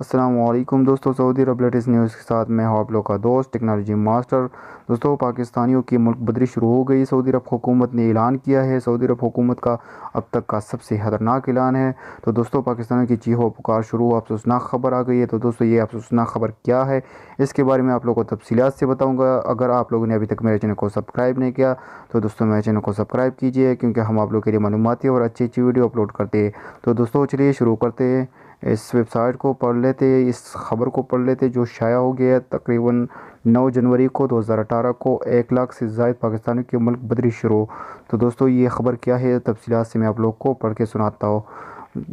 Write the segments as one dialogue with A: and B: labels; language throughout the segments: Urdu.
A: السلام علیکم دوستو، سعودی عرب لیٹسٹ نیوز کے ساتھ میں ہوں آپ لوگ کا دوست ٹیکنالوجی ماسٹر۔ دوستو، پاکستانیوں کی ملک بدری شروع ہو گئی۔ سعودی عرب حکومت نے اعلان کیا ہے، سعودی عرب حکومت کا اب تک کا سب سے خطرناک اعلان ہے۔ تو دوستو، پاکستانیوں کی چیخ و پکار شروع، افسوسناک خبر آ گئی ہے۔ تو دوستو، یہ افسوسناک خبر کیا ہے، اس کے بارے میں آپ لوگوں کو تفصیلات سے بتاؤں گا۔ اگر آپ لوگوں نے ابھی تک میرے چینل کو سبسکرائب نہیں کیا تو دوستو میرے چینل کو سبسکرائب کیجئے، کیونکہ ہم آپ لوگوں کے لیے معلوماتی اور اچھی ویڈیو اپلوڈ کرتے ہیں۔ تو دوستو چلیے شروع کرتے ہیں۔ اس ویب سائٹ کو پڑھ لیتے، اس خبر کو پڑھ لیتے جو شائع ہو گیا ہے تقریباً 9 جنوری کو 2018 کو 1 لاکھ سے زائد پاکستانیوں کی ملک بدری شروع۔ تو دوستو، یہ خبر کیا ہے، تفصیلات سے میں آپ لوگ کو پڑھ کے سناتا ہوں۔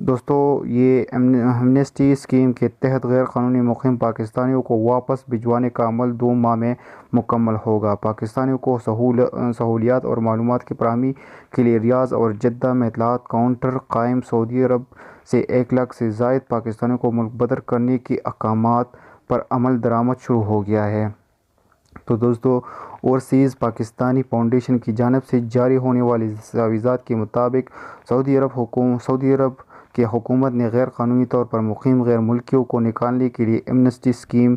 A: دوستو، یہ ایمنسٹی اسکیم کے تحت غیر قانونی مقیم پاکستانیوں کو واپس بھجوانے کا عمل 2 ماہ میں مکمل ہوگا۔ پاکستانیوں کو سہولیات اور معلومات کی فراہمی کے لیے ریاض اور جدہ میں اطلاعات کاؤنٹر قائم۔ سعودی عرب سے 1 لاکھ سے زائد پاکستانیوں کو ملک بدر کرنے کے احکامات پر عمل درآمد شروع ہو گیا ہے۔ تو دوستو، اوورسیز پاکستانی فاؤنڈیشن کی جانب سے جاری ہونے والی دستاویزات کے مطابق سعودی عرب کی حکومت نے غیر قانونی طور پر مقیم غیر ملکیوں کو نکالنے کے لیے ایمنسٹی اسکیم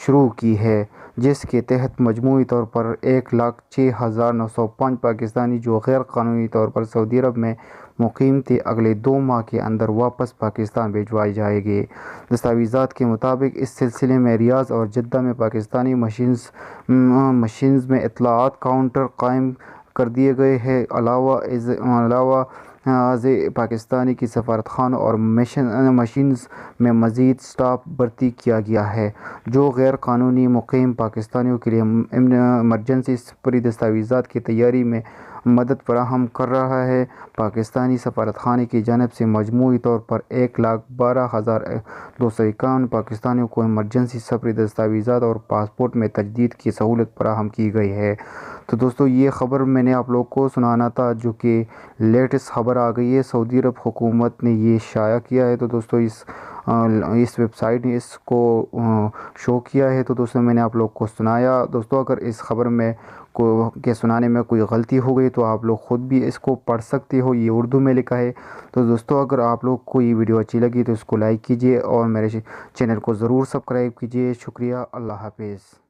A: شروع کی ہے، جس کے تحت مجموعی طور پر 1,06,905 پاکستانی جو غیر قانونی طور پر سعودی عرب میں مقیم تھے اگلے 2 ماہ کے اندر واپس پاکستان بھجوائے جائیں گے۔ دستاویزات کے مطابق اس سلسلے میں ریاض اور جدہ میں پاکستانی مشینز میں اطلاعات کاؤنٹر قائم کر دیے گئے ہیں۔ علاوہ ازیں پاکستان کی سفارت خانوں اور مشینز میں مزید اسٹاف بھرتی کیا گیا ہے، جو غیر قانونی مقیم پاکستانیوں کے لیے ایمرجنسی سفری دستاویزات کی تیاری میں مدد فراہم کر رہا ہے۔ پاکستانی سفارت خانے کی جانب سے مجموعی طور پر 1,12,251 پاکستانیوں کو ایمرجنسی سفری دستاویزات اور پاسپورٹ میں تجدید کی سہولت فراہم کی گئی ہے۔ تو دوستو، یہ خبر میں نے آپ لوگ کو سنانا تھا، جو کہ لیٹسٹ خبر آ گئی ہے، سعودی عرب حکومت نے یہ شائع کیا ہے۔ تو دوستو، اس ویب سائٹ نے اس کو شو کیا ہے۔ تو دوستو، میں نے آپ لوگ کو سنایا۔ دوستو، اگر اس خبر میں کے سنانے میں کوئی غلطی ہو گئی تو آپ لوگ خود بھی اس کو پڑھ سکتے ہو، یہ اردو میں لکھا ہے۔ تو دوستو، اگر آپ لوگ کو یہ ویڈیو اچھی لگی تو اس کو لائک کیجئے اور میرے چینل کو ضرور سبسکرائب کیجئے۔ شکریہ، اللہ حافظ۔